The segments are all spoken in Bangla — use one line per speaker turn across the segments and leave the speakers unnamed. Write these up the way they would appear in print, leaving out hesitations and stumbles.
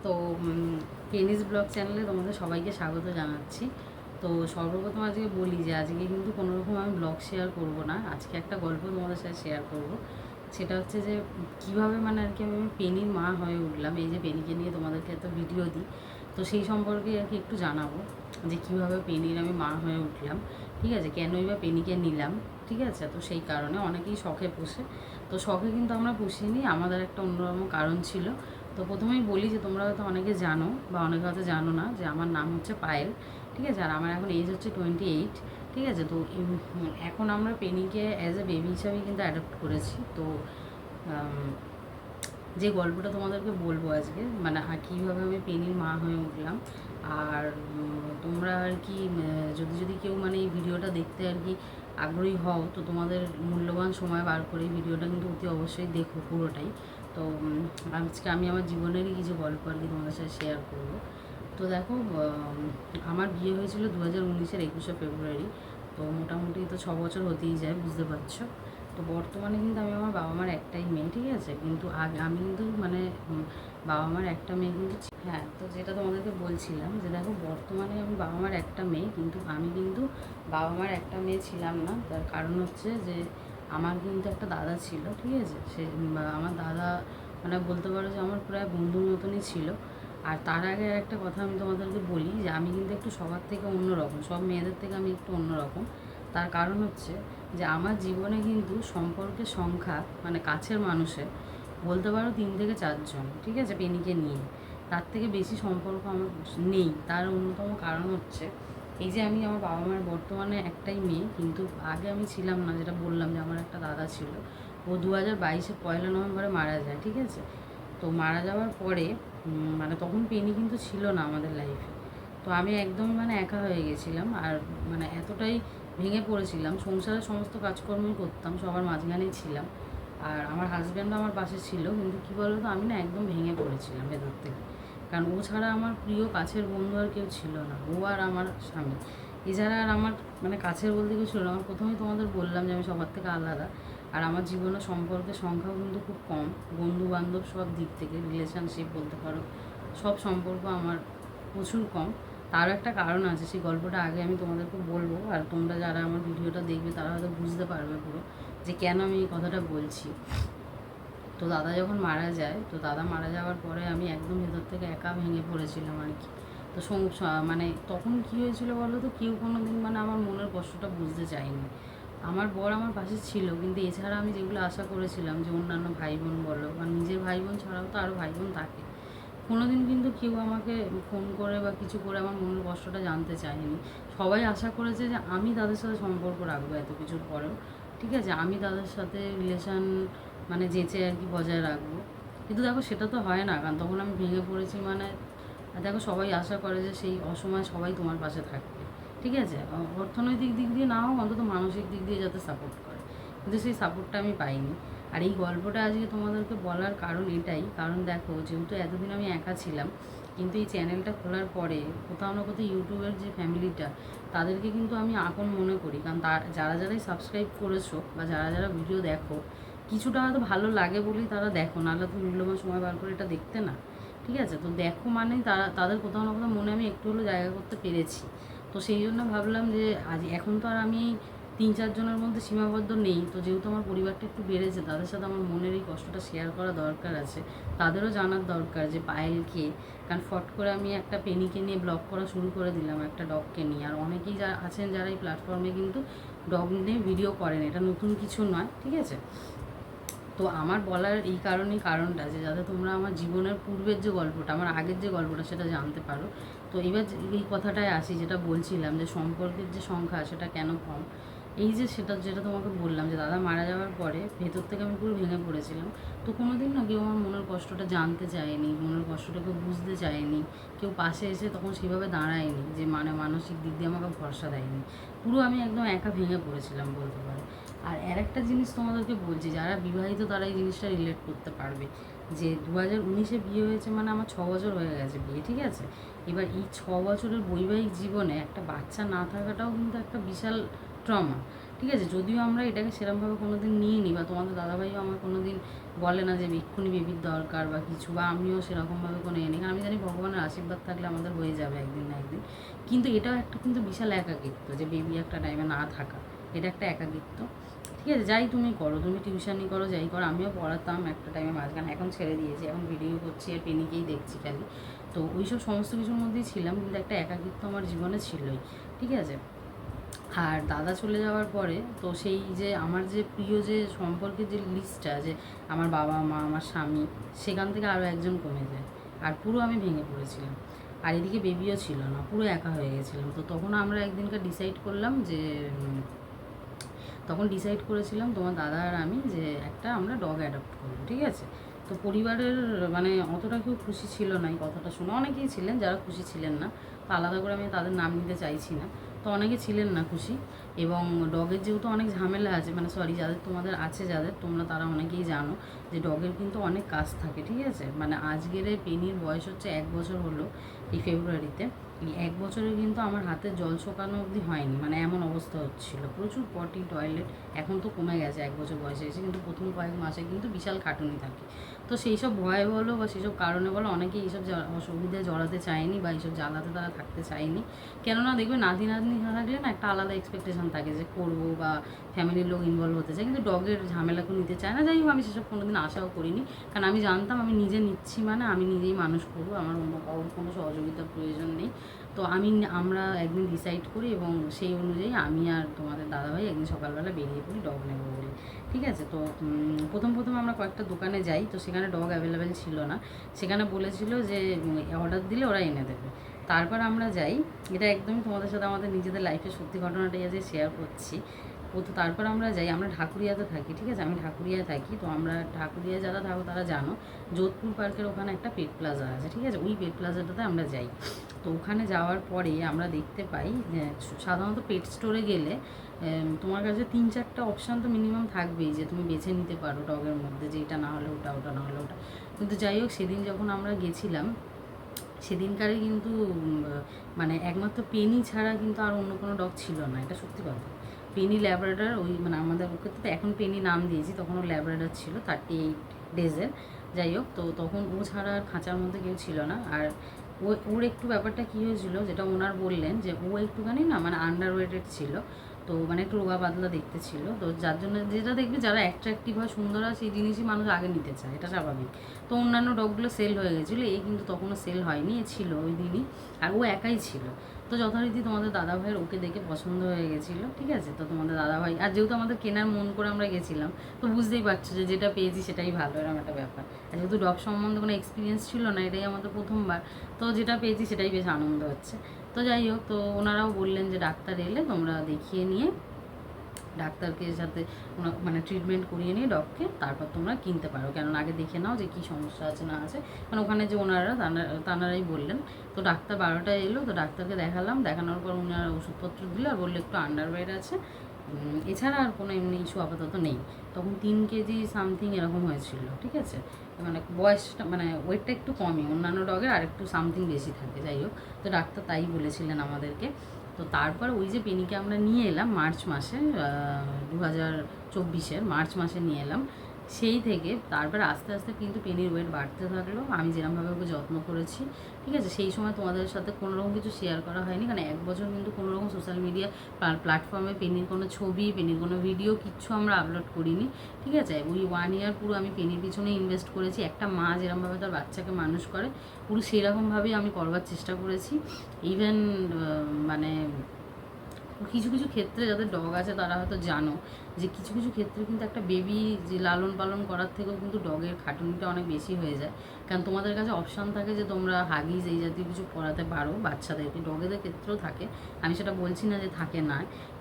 তো পেনিস ব্লগ চ্যানেলে তোমাদের সবাইকে স্বাগত জানাচ্ছি। তো সর্বপ্রথম আজকে বলি যে আজকে কিন্তু কোনোরকম আমি ব্লগ শেয়ার করব না, আজকে একটা গল্প তোমাদের সাথে শেয়ার করব। সেটা হচ্ছে যে কীভাবে মানে আর কি আমি পেনির মা হয়ে উঠলাম, এই যে পেনিকে নিয়ে তোমাদেরকে এত ভিডিও দিই, তো সেই সম্পর্কে আর কি একটু জানাবো যে কীভাবে পেনির আমি মা হয়ে উঠলাম, ঠিক আছে, কেনই বা পেনিকে নিলাম, ঠিক আছে। তো সেই কারণে অনেকেই শখে পোষে, তো শখে কিন্তু আমরা পুষিনি, আমাদের একটা অন্যরকম কারণ ছিল। তো প্রথমেই বলি যে তোমরা হয়তো অনেকে জানো বা অনেকে হয়তো জানো না যে আমার নাম হচ্ছে পায়েল, ঠিক আছে, আর আমার এখন এজ হচ্ছে 28, ঠিক আছে। তো এখন আমরা পেনিকে অ্যাজ এ বেবি হিসাবেই কিন্তু অ্যাডপ্ট করেছি। তো যে গল্পটা তোমাদেরকে বলবো আজকে, মানে কীভাবে আমি পেনির মা হয়ে উঠলাম, আর তোমরা আর কি যদি যদি কেউ মানে এই ভিডিওটা দেখতে আর কি আগ্রহী হও, তো তোমাদের মূল্যবান সময় বার করে এই ভিডিওটা কিন্তু অতি অবশ্যই দেখো পুরোটাই। তো আজকে আমি আমার জীবনেরই কিছু গল্প আর কি তোমাদের সাথে শেয়ার করবো। তো দেখো, আমার বিয়ে হয়েছিল 2019-এর 21শে ফেব্রুয়ারি। তো মোটামুটি তো 6 বছর হতেই যায়, বুঝতে পারছো। তো বর্তমানে কিন্তু আমি আমার বাবা মার একটাই মেয়ে, ঠিক আছে, কিন্তু আগে আমি কিন্তু মানে বাবা মার একটা মেয়ে কিন্তু হ্যাঁ, তো যেটা তোমাদেরকে বলছিলাম যে দেখো, বর্তমানে আমি বাবা মার একটা মেয়ে, কিন্তু আমি কিন্তু বাবা মার একটা মেয়ে ছিলাম না। তার কারণ হচ্ছে যে আমার কিন্তু একটা দাদা ছিল, ঠিক আছে, সে আমার দাদা মানে বলতে পারো যে আমার প্রায় বন্ধুর মতনই ছিল। আর তার আগে একটা কথা আমি তোমাদেরকে বলি যে আমি কিন্তু একটু সবার থেকে অন্যরকম, সব মেয়েদের থেকে আমি একটু অন্যরকম। তার কারণ হচ্ছে যে আমার জীবনে কিন্তু সম্পর্কের সংখ্যা মানে কাছের মানুষের বলতে পারো 3 থেকে 4 জন, ঠিক আছে, পেনিকে নিয়ে। তার থেকে বেশি সম্পর্ক আমার নেই। তার অন্যতম কারণ হচ্ছে এই যে আমি আমার বাবা মার বর্তমানে একটাই মেয়ে, কিন্তু আগে আমি ছিলাম না, যেটা বললাম যে আমার একটা দাদা ছিল। ও 2022-এ 1 নভেম্বরে মারা যায়, ঠিক আছে। তো মারা যাওয়ার পরে মানে তখন পেনি কিন্তু ছিল না আমাদের লাইফে। তো আমি একদমই মানে একা হয়ে গেছিলাম, আর মানে এতটাই ভেঙে পড়েছিলাম, সংসারের সমস্ত কাজকর্মই করতাম, সবার মাঝখানেই ছিলাম। আর আমার হাজব্যান্ডও আমার পাশে ছিল, কিন্তু কী বলো তো, আমি না একদম ভেঙে পড়েছিলাম ভেতর থেকে। কারণ ও ছাড়া আমার প্রিয় কাছের বন্ধু আর কেউ ছিল না, ও আর আমার স্বামী, এছাড়া আর আমার মানে কাছের বলতে কেউ ছিল না। আমার প্রথমেই তোমাদের বললাম যে আমি সবার থেকে আলাদা। আর আমার জীবনে সম্পর্কের সংখ্যাও কিন্তু খুব কম, বন্ধু বান্ধব সব দিক থেকে রিলেশনশিপ বলতে পারো, সব সম্পর্ক আমার প্রচুর কম। তারও একটা কারণ আছে, সেই গল্পটা আগে আমি তোমাদেরকে বলবো, আর তোমরা যারা আমার ভিডিওটা দেখবে তারা হয়তো বুঝতে পারবে পুরো যে কেন আমি এই কথাটা বলছি। তো দাদা যখন মারা যায়, তো দাদা মারা যাওয়ার পরে আমি একদম ভেতর থেকে একা ভেঙে পড়েছিলাম আর কি। তো মানে তখন কী হয়েছিল বলো তো, কেউ কোনো দিন মানে আমার মনের কষ্টটা বুঝতে চায়নি। আমার বর আমার পাশে ছিল, কিন্তু এছাড়া আমি যেগুলো আশা করেছিলাম যে অন্যান্য ভাই বোন বলো বা নিজের ভাই বোন ছাড়াও তো আরও ভাই বোন থাকে, কোনোদিন কিন্তু কেউ আমাকে ফোন করে বা কিছু করে আমার মনের কষ্টটা জানতে চায়নি। সবাই আশা করেছে যে আমি তাদের সাথে সম্পর্ক রাখবো এত কিছুর পরেও, ঠিক আছে, আমি তাদের সাথে রিলেশান মানে যেচে আর কি বজায় রাখবো। কিন্তু দেখো সেটা তো হয় না, কারণ তখন আমি ভেঙে পড়েছি। মানে দেখো, সবাই আশা করে যে সেই অসময়ে সবাই তোমার পাশে থাকবে, ঠিক আছে, অর্থনৈতিক দিক দিয়ে না হোক, অন্তত মানসিক দিক দিয়ে যাতে সাপোর্ট করে, কিন্তু সেই সাপোর্টটা আমি পাইনি। আর এই গল্পটা আজকে তোমাদেরকে বলার কারণ এটাই, কারণ দেখো, যেহেতু এতদিন আমি একা ছিলাম, কিন্তু এই চ্যানেলটা খোলার পরে কোথাও না কোথাও ইউটিউবের যে ফ্যামিলিটা, তাদেরকে কিন্তু আমি আপন মনে করি। কারণ যারা যারাই সাবস্ক্রাইব করেছো বা যারা যারা ভিডিও দেখো, কিছুটা হয়তো ভালো লাগে বলেই তারা দেখো, নাহলে তো মূল্যবান সময় বার করে এটা দেখতে না, ঠিক আছে। তো দেখো মানেই তাদের কোথাও না কোথাও মনে আমি একটু হলেও জায়গা করতে পেরেছি। তো সেই জন্য ভাবলাম যে এখন তো আর আমি 3-4 জনের মধ্যে সীমাবদ্ধ নেই। তো যেহেতু আমার পরিবারটা একটু বেড়েছে, তাদের সাথে আমার মনের এই কষ্টটা শেয়ার করা দরকার আছে। তাদেরও জানার দরকার যে পায়েল কে। কারণ ফট করে আমি একটা পেনিকে নিয়ে ব্লগ করা শুরু করে দিলাম, একটা ডগকে নিয়ে। আর অনেকেই আছেন যারা এই প্ল্যাটফর্মে কিন্তু ডগ নিয়ে ভিডিও করেন, এটা নতুন কিছু নয়, ঠিক আছে। তো আমার বলার এই কারণটা যে যাতে তোমরা আমার জীবনের পূর্বের যে গল্পটা, আমার আগের যে গল্পটা, সেটা জানতে পারো। তো এবার এই কথাটায় আসি, যেটা বলছিলাম যে সম্পর্কের যে সংখ্যা সেটা কেন কম। এই যে যেটা তোমাকে বললাম যে দাদা মারা যাওয়ার পরে ভেতর থেকে আমি পুরো ভেঙে পড়েছিলাম। তো কোনো দিন না কেউ আমার মনের কষ্টটা জানতে চায়নি, মনের কষ্টটা কেউ বুঝতে চায়নি, কেউ পাশে এসে তখন সেভাবে দাঁড়ায়নি, যে মানে মানসিক দিক দিয়ে আমাকে ভরসা দেয়নি। পুরো আমি একদম একা ভেঙে পড়েছিলাম বলতে পারো। আর একটা জিনিস তোমাদেরকে বলছি, যারা বিবাহিত তারা এই জিনিসটা রিলেট করতে পারবে, যে 2019-এ বিয়ে হয়েছে, মানে আমার 6 বছর হয়ে গেছে বিয়ে, ঠিক আছে। এবার এই 6 বছরের বৈবাহিক জীবনে একটা বাচ্চা না থাকাটাও কিন্তু একটা বিশাল ট্রমা, ঠিক আছে। যদিও আমরা এটাকে সেরকমভাবে কোনো দিন নিইনি, বা তোমাদের দাদাভাইও আমার কোনো দিন বলে না যে এক্ষুনি বেবির দরকার বা কিছু, বা আমিও সেরকমভাবে কোনো নিই, কারণ আমি জানি ভগবানের আশীর্বাদ থাকলে আমাদের হয়ে যাবে একদিন না একদিন। কিন্তু এটাও একটা কিন্তু বিশাল একাকিত্ব যে বেবি একটা টাইমে না থাকা, এটা একটা একাকিত্ব। ঠিক আছে, যাই তুমি করো, তুমি টিউশানি করো, যাই করো, আমিও পড়াতাম একটা টাইমে মাঝখানে, এখন ছেড়ে দিয়েছি, এখন ভিডিও করছি আর পেনিকেই দেখছি খালি। তো ওই সব সমস্ত কিছুর মধ্যেই ছিলাম, কিন্তু একটা একাকিত্ব আমার জীবনে ছিলই। ঠিক আছে। আর দাদা চলে যাওয়ার পরে তো সেই যে আমার যে প্রিয় যে সম্পর্কের যে লিস্টটা, যে আমার বাবা মা আমার স্বামী, সেখান থেকে আরও একজন কমে যায়, আর পুরো আমি ভেঙে পড়েছিলাম। আর এদিকে বেবিও ছিল না, পুরো একা হয়ে গেছিলাম। তো তখন আমরা একদিনকার ডিসাইড করলাম যে তখন ডিসাইড করেছিলাম তোমার দাদা আর আমি যে একটা আমরা ডগ অ্যাডপ্ট করবো। ঠিক আছে। তো পরিবারের মানে অতটা কেউ খুশি ছিল না এই কথাটা শুনে, অনেকেই ছিলেন যারা খুশি ছিলেন না, তো আলাদা করে আমি তাদের নাম নিতে চাইছি না। তো অনেকে ছিলেন না খুশি, এবং ডগের যেহেতু অনেক ঝামেলা আছে, মানে সরি যাদের তোমাদের আছে, যাদের তোমরা তারা অনেকেই জানো যে ডগের কিন্তু অনেক কাজ থাকে। ঠিক আছে। মানে আজকের পেনির বয়স হচ্ছে 1 বছর হলো এই ফেব্রুয়ারিতে। এই 1 বছরে কিন্তু আমার হাতে জল শোকানো অবধি হয়নি, মানে এমন অবস্থা হচ্ছিল, প্রচুর পটি টয়লেট। এখন তো কমে গেছে 1 বছর বয়সে এসে, কিন্তু প্রথম কয়েক মাসে কিন্তু বিশাল খাটুনি থাকে। তো সেই সব ভয়ে বলো বা সেই সব কারণে বলো, অনেকেই এইসব অসুবিধায় জড়াতে চায়নি বা এইসব জ্বালাতে তারা থাকতে চায়নি। কেননা দেখবে নাতি নাতনি থাকলে না একটা আলাদা এক্সপেকটেশন থাকে যে করবো, বা ফ্যামিলির লোক ইনভলভ হতে চায়, কিন্তু ডগের ঝামেলাকেও নিতে চায় না। যাই হোক, আমি সেসব কোনোদিন আশাও করিনি, কারণ আমি জানতাম আমি নিজে নিচ্ছি মানে আমি নিজেই মানুষ করবো, আমার অন্য কারোর কোনো সহযোগিতার প্রয়োজন নেই। তো আমরা একদিন ডিসাইড করি, এবং সেই অনুযায়ী আমি আর তোমাদের দাদাভাই একদিন সকালবেলা বেরিয়ে পড়ি ডগ নেবো বলে। ঠিক আছে। তো প্রথম আমরা কয়েকটা দোকানে যাই, তো সেখানে ডগ অ্যাভেলেবেল ছিল না, সেখানে বলেছিল যে অর্ডার দিলে ওরা এনে দেবে। তারপর আমরা যাই, এটা একদমই তোমাদের সাথে আমাদের নিজেদের লাইফের সত্যি ঘটনাটাই আজ শেয়ার করছি। তো তারপর আমরা যাই, আমরা ঢাকুরিয়াতে থাকি। ঠিক আছে। আমি ঢাকুরিয়ায় থাকি। তো আমরা ঢাকুরিয়ায় যারা থাকো তারা জানো যোধপুর পার্কের ওখানে একটা পেট প্লাজা আছে। ঠিক আছে। ওই পেট প্লাজাটাতে আমরা যাই। তো ওখানে যাওয়ার পরে আমরা দেখতে পাই যে সাধারণত পেট স্টোরে গেলে তোমার কাছে 3-4টা অপশান তো মিনিমাম থাকবেই, যে তুমি বেছে নিতে পারো ডগের মধ্যে, যে এটা না হলে ওটা, ওটা না হলে ওটা। কিন্তু যাই হোক, সেদিন যখন আমরা গেছিলাম, সেদিনকারে কিন্তু মানে একমাত্র পেনি ছাড়া কিন্তু আর অন্য কোনো ডগ ছিল না, এটা সত্যি কথা। পেনি ল্যাব্রাডর, ওই মানে আমাদের ওকে তো এখন পেনি নাম দিয়েছি, তখন ও ল্যাব্রাডর ছিল 38 ডেজের। যাই হোক, তো তখন ও ছাড়া আর খাঁচার মধ্যে কেউ ছিল না। আর ওর একটু ব্যাপারটা কী হয়েছিল, যেটা ওনার বললেন যে ও একটুখানি না মানে আন্ডার ওয়েটেড ছিল, তো মানে একটু রোগা পাতলা দেখতে ছিল। তো যার জন্য যেটা দেখবে যারা অ্যাট্রাকটিভ হয়, সুন্দর হয়, সেই জিনিসই মানুষ আগে নিতে চায়, এটা স্বাভাবিক। তো অন্যান্য ডগগুলো সেল হয়ে গেছিলো, এ কিন্তু তখনও সেল হয়নি, এ ছিল ওই দিনই, আর ও একাই ছিল। তো যথারীতি তোমাদের দাদাভাইয়ের ওকে দেখে পছন্দ হয়ে গেছিলো। ঠিক আছে। তো তোমাদের দাদাভাই, আর যেহেতু আমাদের কেনার মন করে আমরা গেছিলাম, তো বুঝতেই পারছো যে যেটা পেয়েছি সেটাই ভালো, এরকম একটা ব্যাপার। আর যেহেতু ডগ সম্বন্ধে কোনো এক্সপিরিয়েন্স ছিল না, এটাই আমাদের প্রথমবার, তো যেটা পেয়েছি সেটাই বেশ আনন্দ হচ্ছে। তো যাই হোক, তো ওনারাও বললেন যে ডাক্তার এলে তোমরা দেখিয়ে নিয়ে ডাক্তারকে সাথে মানে ট্রিটমেন্ট করিয়ে নিয়ে ডগকে তারপর তোমরা কিনতে পারো, কেননা আগে দেখে নাও যে কী সমস্যা আছে না আছে, মানে ওখানে যে ওনারা তানারাই বললেন। তো ডাক্তার 12টায় এলো, তো ডাক্তারকে দেখালাম, দেখানোর পর উনারা ওষুধপত্র দিল আর বললো একটু আন্ডারওয়েট আছে, এছাড়া আর কোনো এমনি ইস্যু আপাতত নেই। তখন 3 কেজি সামথিং এরকম হয়েছিল। ঠিক আছে। মানে বয়সটা মানে ওয়েটটা একটু কমই, অন্যান্য ডগের আর একটু সামথিং বেশি থাকে। যাই হোক, তো ডাক্তার তাই বলেছিলেন আমাদেরকে। তো তারপর ওই যে পেনিকে আমরা নিয়ে এলাম মার্চ মাসে, 2024-এর মার্চ মাসে নিয়ে এলাম। সেই থেকে তারপর আস্তে আস্তে কিন্তু পেনির ওয়েট বাড়তে থাকলো, আমি যেরকমভাবে ওকে যত্ন করেছি। ঠিক আছে। সেই সময় তোমাদের সাথে কোনোরকম কিছু শেয়ার করা হয়নি, কারণ 1 বছর কিন্তু কোনোরকম সোশ্যাল মিডিয়া প্ল্যাটফর্মে পেনির কোনো ছবি, পেনির কোনো ভিডিও কিচ্ছু আমরা আপলোড করিনি। ঠিক আছে। ওই 1 ইয়ার পুরো আমি পেনির পিছনে ইনভেস্ট করেছি, একটা মা যেরকমভাবে তার বাচ্চাকে মানুষ করে পুরো সেরকমভাবেই আমি করবার চেষ্টা করেছি। ইভেন মানে কিছু কিছু ক্ষেত্রে যাদের ডগ আছে তারা হয়তো জানো যে কিছু কিছু ক্ষেত্রে কিন্তু একটা বেবি যে লালন পালন করার থেকেও কিন্তু ডগের খাটুনিটা অনেক বেশি হয়ে যায়, কারণ তোমাদের কাছে অপশান থাকে যে তোমরা হাগিজ এই জাতীয় কিছু করাতে পারো বাচ্চাদেরকে, ডগেদের ক্ষেত্রেও থাকে, আমি সেটা বলছি না যে থাকে না,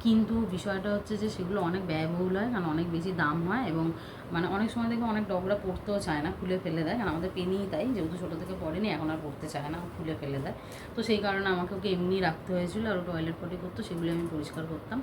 কিন্তু বিষয়টা হচ্ছে যে সেগুলো অনেক ব্যয়বহুল হয়, কারণ অনেক বেশি দাম হয়, এবং মানে অনেক সময় দেখবে অনেক ডগরা পড়তেও চায় না, খুলে ফেলে দেয়, কারণ আমাদের পেনিই তাই, যেহেতু ছোটো থেকে পড়েনি এখন আর পড়তে চায় না, খুলে ফেলে দেয়। তো সেই কারণে আমাকে ওকে এমনি রাখতে হয়েছিল, আর ও টয়লেট পটি করতো, সেগুলো আমি পরিষ্কার করতাম।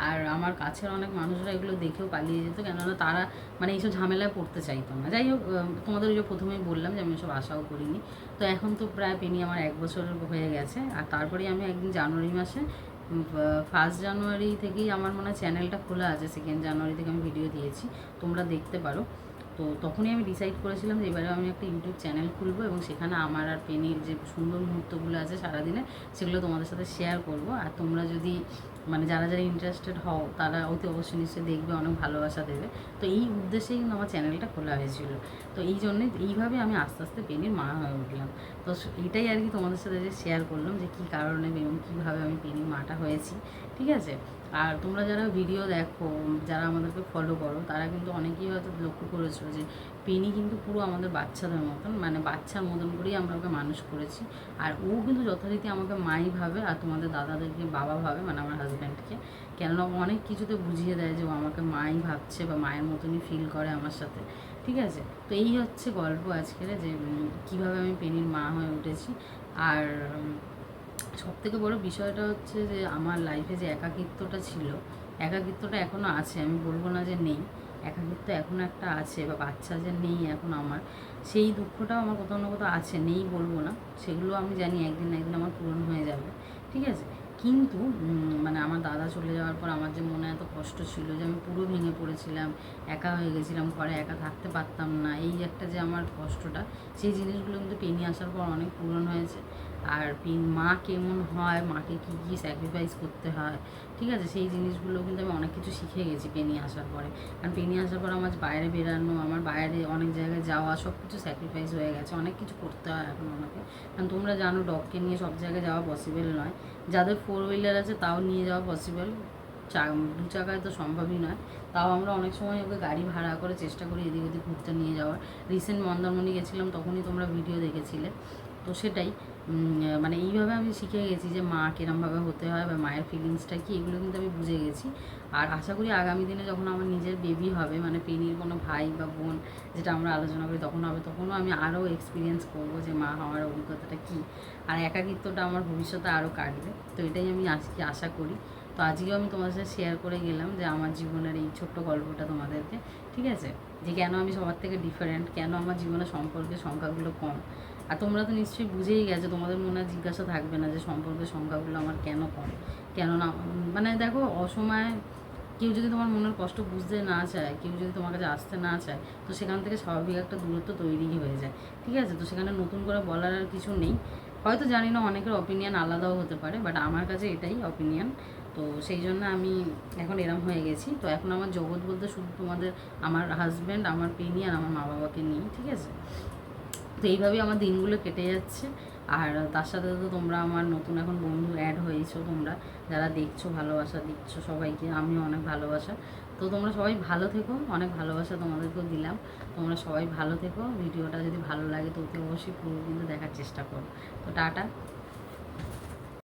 আর আমার কাছের অনেক মানুষরা এগুলো দেখেও পালিয়ে যেত, কেননা তারা মানে এইসব ঝামেলায় পড়তে চাইতো না। যাই হোক, তোমাদের ওই যে প্রথমেই বললাম যে আমি ওসব আশাও করিনি। তো এখন তো প্রায় পেনি আমার 1 বছর হয়ে গেছে, আর তারপরেই আমি একদিন জানুয়ারি মাসে 1 জানুয়ারি থেকেই আমার মনে হয় চ্যানেলটা খোলা আছে, 2 জানুয়ারি থেকে আমি ভিডিও দিয়েছি, তোমরা দেখতে পারো। তো তখনই আমি ডিসাইড করেছিলাম যে এবারে আমি একটা ইউটিউব চ্যানেল খুলবো এবং সেখানে আমার আর পেনির যে সুন্দর মুহূর্তগুলো আছে সারাদিনে সেগুলো তোমাদের সাথে শেয়ার করব। আর তোমরা যদি মানে যারা যারা ইন্টারেস্টেড হও তারা অতি অবশ্যই নিশ্চয়ই দেখবে, অনেক ভালোবাসা দেবে। তো এই উদ্দেশ্যেই কিন্তু আমার চ্যানেলটা খোলা হয়েছিল। তো এই জন্যই এইভাবে আমি আস্তে আস্তে পেনির মা হয়ে উঠলাম। তো এটাই আর কি তোমাদের সাথে যে শেয়ার করলাম যে কী কারণে এবং কীভাবে আমি পেনির মাটা হয়েছি, ঠিক আছে। আর তোমরা যারা ভিডিও দেখো, যারা আমাদেরকে ফলো করো, তারা কিন্তু অনেকেই হয়তো লক্ষ্য করেছো যে পেনি কিন্তু পুরো আমাদের বাচ্চাদের মতন, মানে বাচ্চার মতন করেই আমরা ওকে মানুষ করেছি। আর ও কিন্তু যথারীতি আমাকে মাই ভাবে, আর তোমাদের দাদাদেরকে বাবা ভাবে, মানে আমার হাজব্যান্ডকে। কেননা অনেক কিছুতে বুঝিয়ে দেয় যে ও আমাকে মাই ভাবছে বা মায়ের মতনই ফিল করে আমার সাথে, ঠিক আছে। তো এই হচ্ছে গল্প আজকের, যে কীভাবে আমি পেনির মা হয়ে উঠেছি। আর সবথেকে বড় বিষয়টা হচ্ছে যে আমার লাইফে যে একাকিত্বটা ছিল, একাকিত্বটা এখনও আছে, আমি বলবো না যে নেই। একাকিত্ব এখনও একটা আছে, বা বাচ্চা যে নেই এখন আমার, সেই দুঃখটাও আমার কোথাও না কোথাও আছে, নেই বলবো না। সেগুলো আমি জানি একদিন না একদিন আমার পূরণ হয়ে যাবে, ঠিক আছে। কিন্তু মানে আমার দাদা চলে যাওয়ার পর আমার যে মনে এত কষ্ট ছিল, যে আমি পুরো ভেঙে পড়েছিলাম, একা হয়ে গেছিলাম, ঘরে একা থাকতে পারতাম না, এই একটা যে আমার কষ্টটা, সেই জিনিসগুলো কিন্তু পেনি আসার পর অনেক পূরণ হয়েছে। আর মা কেমন হয়, মাকে কী কী স্যাক্রিফাইস করতে হয়, ঠিক আছে, সেই জিনিসগুলো কিন্তু আমি অনেক কিছু শিখে গেছি পেনি আসার পরে। কারণ পেনি আসার পর আমার বাইরে বেরানো, আমার বাইরে অনেক জায়গায় যাওয়া, সব কিছু স্যাক্রিফাইস হয়ে গেছে, অনেক কিছু করতে হয় এখন আমাকে। কারণ তোমরা জানো ডগকে নিয়ে সব জায়গায় যাওয়া পসিবল নয়, যাদের 4 হুইলার আছে তাও নিয়ে যাওয়া পসিবল, 2 চাকায় তো সম্ভবই নয়। তাও আমরা অনেক সময় ওকে গাড়ি ভাড়া করে চেষ্টা করি এদিক ওদিক ঘুরতে নিয়ে যাওয়ার। রিসেন্ট মন্দারমণি গেছিলাম, তখনই তোমরা ভিডিও দেখেছিলে। তো সেটাই মানে এইভাবে আমি শিখে গেছি যে মা কিরমভাবে হতে হয় বা মায়ের ফিলিংসটা কী, এগুলো কিন্তু আমি বুঝে গেছি। আর আশা করি আগামী দিনে যখন আমার নিজের বেবি হবে, মানে পেনির কোনো ভাই বা বোন, যেটা আমরা আলোচনা করি তখন হবে, তখনও আমি আরও এক্সপিরিয়েন্স করবো যে মা হওয়ার অভিজ্ঞতাটা কী। আর একাকিত্বটা আমার ভবিষ্যতে আরও কাটবে, তো এটাই আমি আজকে আশা করি। তো আজকেও আমি তোমাদের সাথে শেয়ার করে গেলাম যে আমার জীবনের এই ছোট্ট গল্পটা তোমাদেরকে, ঠিক আছে, যে কেন আমি সবার থেকে ডিফারেন্ট, কেন আমার জীবনে সম্পর্কের সংখ্যাগুলো কম। আর তোমরা তো নিশ্চয়ই বুঝেই গেছো, তোমাদের মনে জিজ্ঞাসা থাকবে না যে সম্পর্কের সংখ্যাগুলো আমার কেন কম, কেন না। মানে দেখো, অসময়ে কেউ যদি তোমার মনের কষ্ট বুঝতে না চায়, কেউ যদি তোমার কাছে আসতে না চায়, তো সেখান থেকে স্বাভাবিক একটা দূরত্ব তৈরিই হয়ে যায়, ঠিক আছে। তো সেখানে নতুন করে বলার আর কিছু নেই। হয়তো জানি না, অনেকের অপিনিয়ন আলাদাও হতে পারে, বাট আমার কাছে এটাই অপিনিয়ন। তো সেই জন্য আমি এখন এরম হয়ে গেছি। তো এখন আমার জগৎ বলতে শুধু তোমাদের, আমার হাজব্যান্ড, আমার পেনি আর আমার মা বাবাকে নিয়ে, ঠিক আছে। তো এইভাবেই আমার দিনগুলো কেটে যাচ্ছে। আর তার সাথে তো তোমরা আমার নতুন এখন বন্ধু অ্যাড হয়েছো, তোমরা যারা দেখছো, ভালোবাসা দিচ্ছ সবাইকে, আমিও অনেক ভালোবাসা। তো তোমরা সবাই ভালো থেকো, অনেক ভালোবাসা তোমাদেরকেও দিলাম। তোমরা সবাই ভালো থেকো। ভিডিওটা যদি ভালো লাগে তো অতি অবশ্যই পুরো কিন্তু দেখার চেষ্টা করো। তো টাটা।